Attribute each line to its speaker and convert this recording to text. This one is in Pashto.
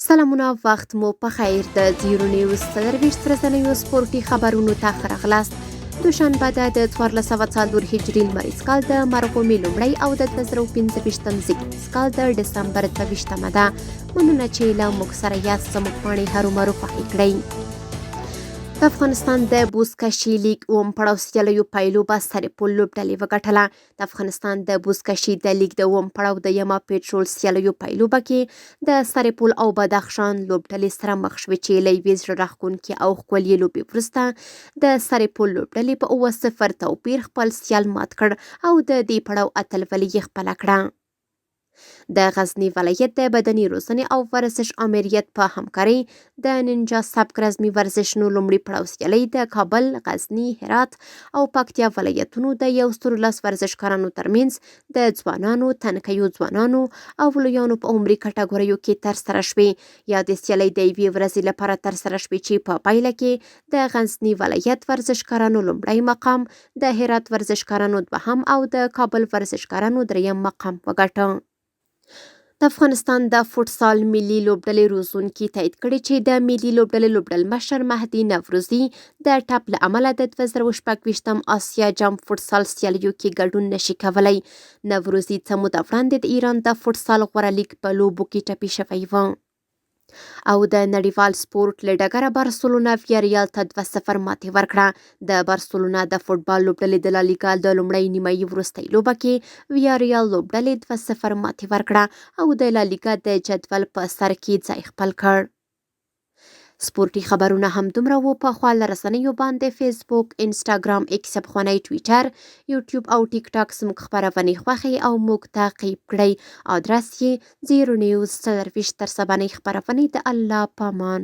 Speaker 1: سلامونه وخت مو په خیر د زیرونیو 23 ورځنیو سپورټي خبرونو ته ښه راغلاست. دوشنبه ده د 1404 هجري لمریز کال د مرغومي لومړی او د 2025 زیږدیز کال د ډسمبر 23 ده. مننه چې له موږ سره یاست. زموږ پاڼې هرومرو خوښې کړئ. د افغانستان د بوزکشي لیګ اووم پړاو سیالیو پایلوبه سرپول لوبډلې وګټله. د افغانستان د بوزکشي د لیګ د اووم پړاو د یما پټرول سیالیو پایلوبه کې د سرپول او بدخشان لوبډلې سره مخ شوې چې له یوې زړه راښکونکې او ښکلې لوبې وروسته د سرپول لوبډلې په اووه 0 توپیر خپل سیال مات کړ او د دې پړاو اتلولي یې خپله کړه. د غزني ولایت د بدني روزنې او ورزش امریت په همکارۍ د نینجا سبک رزمي ورزشونو لومړي پړاو سیالۍ د کابل، غزني، هرات او پکتیا ولایتونو د 110 ورزشکارانو ترمنځ د ځوانانو، تنکیو ځوانانو او لویانو په عمري کټګوریو کې ترسره شوې. یا د سیالۍ د یوې ورځې لپاره ترسره شوې چې په پایله کې د غزني ولایت ورزشکارانو لومړی مقام، د هرات ورزشکارانو دوهم او د کابل ورزشکارانو دریم مقام وګاټه. د افغانستان د فوټسال ملي لوبډلې روزونکي تایید کړي چې د ملي لوبډلې لوبډلمشر مهدي نوروزي د ټپ له امله د 2026 آسیا جام فوټسال سیالیو کې ګډون نشي کولی. نوروزي څه موده وړاندې د ایران د فوټسال غوره لیګ په لوبو کې ټپي شوی و او د نړیوال سپورټ له ډګره بارسلونا ویاریال ته 2-0 ماتې ورکړه. د بارسلونا د فوټبال لوبډلې د لالیګا د لومړۍ نیمایي وروستۍ لوبه کې ویاریال لوبډلې 2-0 ماتې ورکړه او د لالیګا د جدول په سر کې ځای خپل کړ. سپورټي خبرونه همدومره وو. په خوا له رسنیو باندې فیسبوک، انسټاګرام، ایکس افغانۍ، ټویټر، یوټیوب او ټیک ټاک زموږ خبرونې خوښې او موږ تعقیب کړئ. ادرس یې 0 نیوز 23 خبرونې د الله په امان.